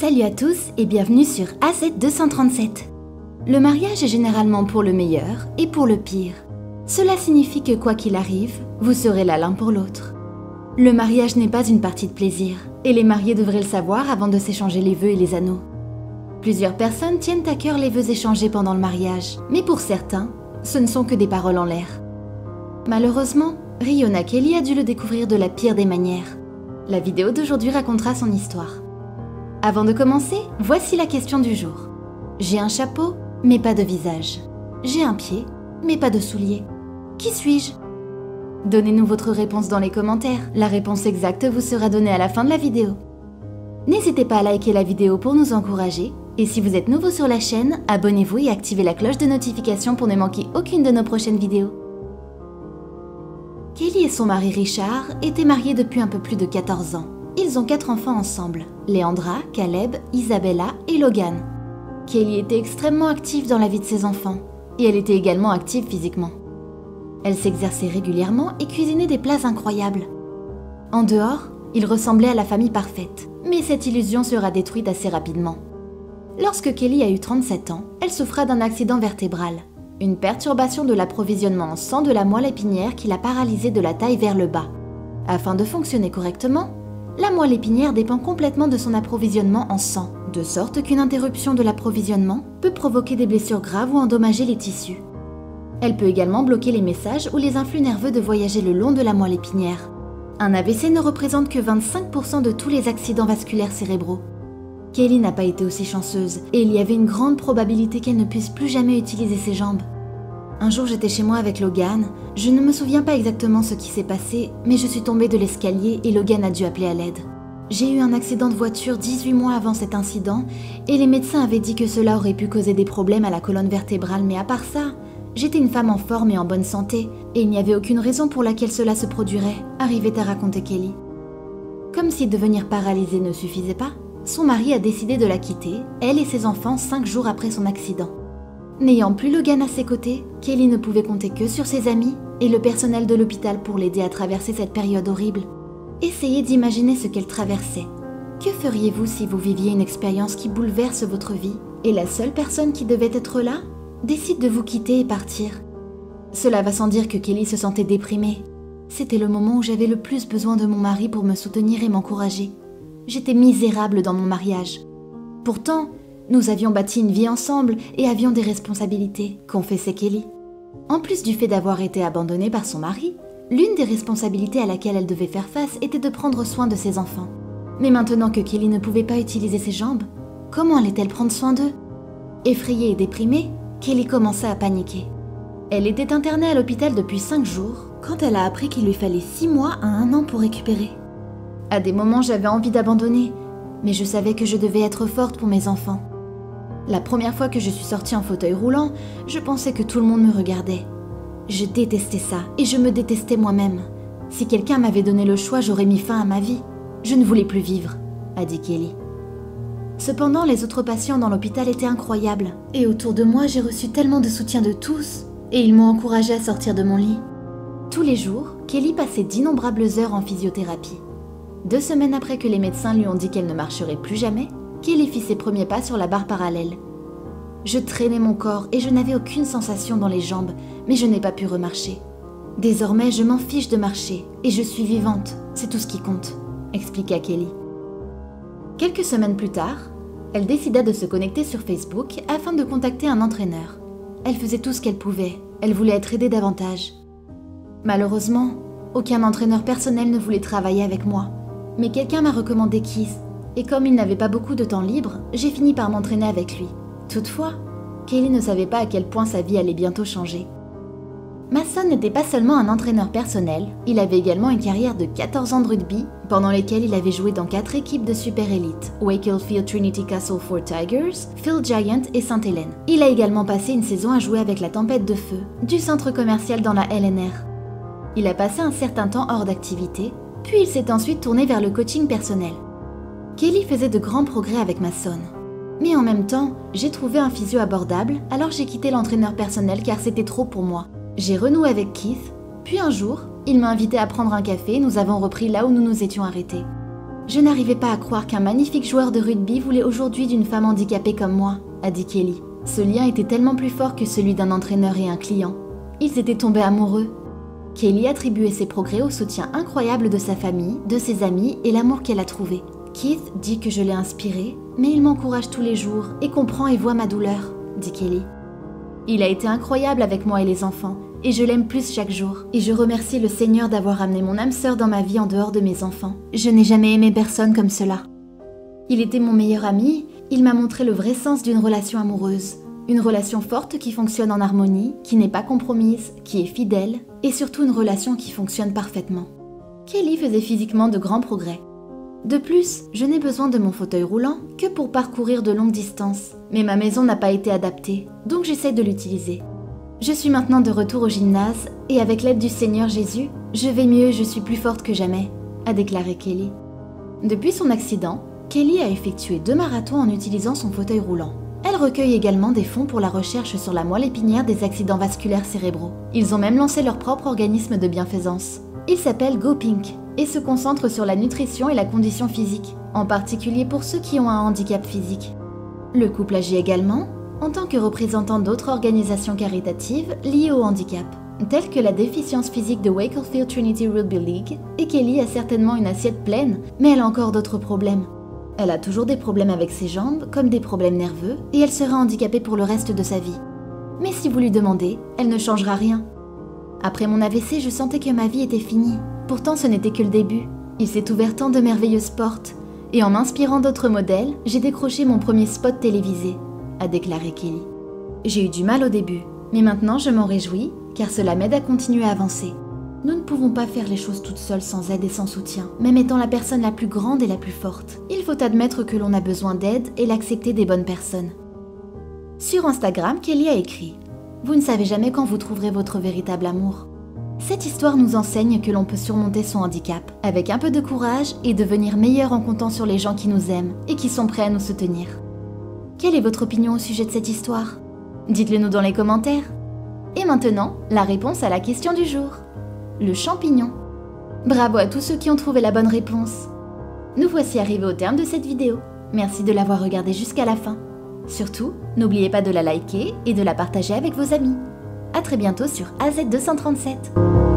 Salut à tous et bienvenue sur AZ237. Le mariage est généralement pour le meilleur et pour le pire. Cela signifie que quoi qu'il arrive, vous serez là l'un pour l'autre. Le mariage n'est pas une partie de plaisir, et les mariés devraient le savoir avant de s'échanger les vœux et les anneaux. Plusieurs personnes tiennent à cœur les vœux échangés pendant le mariage, mais pour certains, ce ne sont que des paroles en l'air. Malheureusement, Riona Kelly a dû le découvrir de la pire des manières. La vidéo d'aujourd'hui racontera son histoire. Avant de commencer, voici la question du jour. J'ai un chapeau, mais pas de visage. J'ai un pied, mais pas de souliers. Qui suis-je? Donnez-nous votre réponse dans les commentaires. La réponse exacte vous sera donnée à la fin de la vidéo. N'hésitez pas à liker la vidéo pour nous encourager. Et si vous êtes nouveau sur la chaîne, abonnez-vous et activez la cloche de notification pour ne manquer aucune de nos prochaines vidéos. Kelly et son mari Richard étaient mariés depuis un peu plus de 14 ans. Ils ont 4 enfants ensemble, Leandra, Caleb, Isabella et Logan. Kelly était extrêmement active dans la vie de ses enfants, et elle était également active physiquement. Elle s'exerçait régulièrement et cuisinait des plats incroyables. En dehors, ils ressemblaient à la famille parfaite, mais cette illusion sera détruite assez rapidement. Lorsque Kelly a eu 37 ans, elle souffra d'un accident vertébral, une perturbation de l'approvisionnement en sang de la moelle épinière qui l'a paralysée de la taille vers le bas. Afin de fonctionner correctement, la moelle épinière dépend complètement de son approvisionnement en sang, de sorte qu'une interruption de l'approvisionnement peut provoquer des blessures graves ou endommager les tissus. Elle peut également bloquer les messages ou les influx nerveux de voyager le long de la moelle épinière. Un AVC ne représente que 25% de tous les accidents vasculaires cérébraux. Kelly n'a pas été aussi chanceuse et il y avait une grande probabilité qu'elle ne puisse plus jamais utiliser ses jambes. Un jour, j'étais chez moi avec Logan. Je ne me souviens pas exactement ce qui s'est passé, mais je suis tombée de l'escalier et Logan a dû appeler à l'aide. J'ai eu un accident de voiture 18 mois avant cet incident et les médecins avaient dit que cela aurait pu causer des problèmes à la colonne vertébrale, mais à part ça, j'étais une femme en forme et en bonne santé et il n'y avait aucune raison pour laquelle cela se produirait, arrivait à raconter Kelly. Comme si devenir paralysée ne suffisait pas, son mari a décidé de la quitter, elle et ses enfants 5 jours après son accident. N'ayant plus Logan à ses côtés, Kelly ne pouvait compter que sur ses amis et le personnel de l'hôpital pour l'aider à traverser cette période horrible. Essayez d'imaginer ce qu'elle traversait. Que feriez-vous si vous viviez une expérience qui bouleverse votre vie et la seule personne qui devait être là décide de vous quitter et partir? Cela va sans dire que Kelly se sentait déprimée. C'était le moment où j'avais le plus besoin de mon mari pour me soutenir et m'encourager. J'étais misérable dans mon mariage. Pourtant, nous avions bâti une vie ensemble et avions des responsabilités, confessait Kelly. En plus du fait d'avoir été abandonnée par son mari, l'une des responsabilités à laquelle elle devait faire face était de prendre soin de ses enfants. Mais maintenant que Kelly ne pouvait pas utiliser ses jambes, comment allait-elle prendre soin d'eux? Effrayée et déprimée, Kelly commença à paniquer. Elle était internée à l'hôpital depuis 5 jours quand elle a appris qu'il lui fallait 6 mois à 1 an pour récupérer. À des moments, j'avais envie d'abandonner, mais je savais que je devais être forte pour mes enfants. La première fois que je suis sortie en fauteuil roulant, je pensais que tout le monde me regardait. Je détestais ça et je me détestais moi-même. Si quelqu'un m'avait donné le choix, j'aurais mis fin à ma vie. Je ne voulais plus vivre, a dit Kelly. Cependant, les autres patients dans l'hôpital étaient incroyables. Et autour de moi, j'ai reçu tellement de soutien de tous. Et ils m'ont encouragée à sortir de mon lit. Tous les jours, Kelly passait d'innombrables heures en physiothérapie. 2 semaines après que les médecins lui ont dit qu'elle ne marcherait plus jamais, Kelly fit ses premiers pas sur la barre parallèle. Je traînais mon corps et je n'avais aucune sensation dans les jambes, mais je n'ai pas pu remarcher. Désormais, je m'en fiche de marcher et je suis vivante, c'est tout ce qui compte, expliqua Kelly. Quelques semaines plus tard, elle décida de se connecter sur Facebook afin de contacter un entraîneur. Elle faisait tout ce qu'elle pouvait, elle voulait être aidée davantage. Malheureusement, aucun entraîneur personnel ne voulait travailler avec moi, mais quelqu'un m'a recommandé Keith. Et comme il n'avait pas beaucoup de temps libre, j'ai fini par m'entraîner avec lui. Toutefois, Kelly ne savait pas à quel point sa vie allait bientôt changer. Mason n'était pas seulement un entraîneur personnel, il avait également une carrière de 14 ans de rugby, pendant lesquels il avait joué dans 4 équipes de super élite, Wakefield Trinity Castle Fort Tigers, Phil Giant et Sainte-Hélène. Il a également passé une saison à jouer avec la Tempête de Feu, du centre commercial dans la LNR. Il a passé un certain temps hors d'activité, puis il s'est ensuite tourné vers le coaching personnel. Kelly faisait de grands progrès avec Mason. Mais en même temps, j'ai trouvé un physio abordable, alors j'ai quitté l'entraîneur personnel car c'était trop pour moi. J'ai renoué avec Keith, puis un jour, il m'a invité à prendre un café et nous avons repris là où nous nous étions arrêtés. Je n'arrivais pas à croire qu'un magnifique joueur de rugby voulait aujourd'hui d'une femme handicapée comme moi, a dit Kelly. Ce lien était tellement plus fort que celui d'un entraîneur et un client. Ils étaient tombés amoureux. Kelly attribuait ses progrès au soutien incroyable de sa famille, de ses amis et l'amour qu'elle a trouvé. Keith dit que je l'ai inspiré, mais il m'encourage tous les jours et comprend et voit ma douleur, dit Kelly. Il a été incroyable avec moi et les enfants, et je l'aime plus chaque jour. Et je remercie le Seigneur d'avoir amené mon âme sœur dans ma vie en dehors de mes enfants. Je n'ai jamais aimé personne comme cela. Il était mon meilleur ami, il m'a montré le vrai sens d'une relation amoureuse. Une relation forte qui fonctionne en harmonie, qui n'est pas compromise, qui est fidèle, et surtout une relation qui fonctionne parfaitement. Kelly faisait physiquement de grands progrès. De plus, je n'ai besoin de mon fauteuil roulant que pour parcourir de longues distances, mais ma maison n'a pas été adaptée, donc j'essaie de l'utiliser. Je suis maintenant de retour au gymnase, et avec l'aide du Seigneur Jésus, je vais mieux et je suis plus forte que jamais, a déclaré Kelly. Depuis son accident, Kelly a effectué 2 marathons en utilisant son fauteuil roulant. Elle recueille également des fonds pour la recherche sur la moelle épinière des accidents vasculaires cérébraux. Ils ont même lancé leur propre organisme de bienfaisance. Il s'appelle Go Pink et se concentre sur la nutrition et la condition physique, en particulier pour ceux qui ont un handicap physique. Le couple agit également en tant que représentant d'autres organisations caritatives liées au handicap, telles que la déficience physique de Wakefield Trinity Rugby League, et Kelly a certainement une assiette pleine, mais elle a encore d'autres problèmes. Elle a toujours des problèmes avec ses jambes, comme des problèmes nerveux, et elle sera handicapée pour le reste de sa vie. Mais si vous lui demandez, elle ne changera rien. Après mon AVC, je sentais que ma vie était finie. Pourtant, ce n'était que le début. Il s'est ouvert tant de merveilleuses portes. Et en m'inspirant d'autres modèles, j'ai décroché mon premier spot télévisé, a déclaré Kelly. J'ai eu du mal au début, mais maintenant je m'en réjouis, car cela m'aide à continuer à avancer. Nous ne pouvons pas faire les choses toutes seules sans aide et sans soutien, même étant la personne la plus grande et la plus forte. Il faut admettre que l'on a besoin d'aide et l'accepter des bonnes personnes. Sur Instagram, Kelly a écrit « Vous ne savez jamais quand vous trouverez votre véritable amour ». Cette histoire nous enseigne que l'on peut surmonter son handicap, avec un peu de courage et devenir meilleur en comptant sur les gens qui nous aiment et qui sont prêts à nous soutenir. Quelle est votre opinion au sujet de cette histoire? Dites-le nous dans les commentaires. Et maintenant, la réponse à la question du jour. Le champignon. Bravo à tous ceux qui ont trouvé la bonne réponse. Nous voici arrivés au terme de cette vidéo. Merci de l'avoir regardée jusqu'à la fin. Surtout, n'oubliez pas de la liker et de la partager avec vos amis. À très bientôt sur AZ237.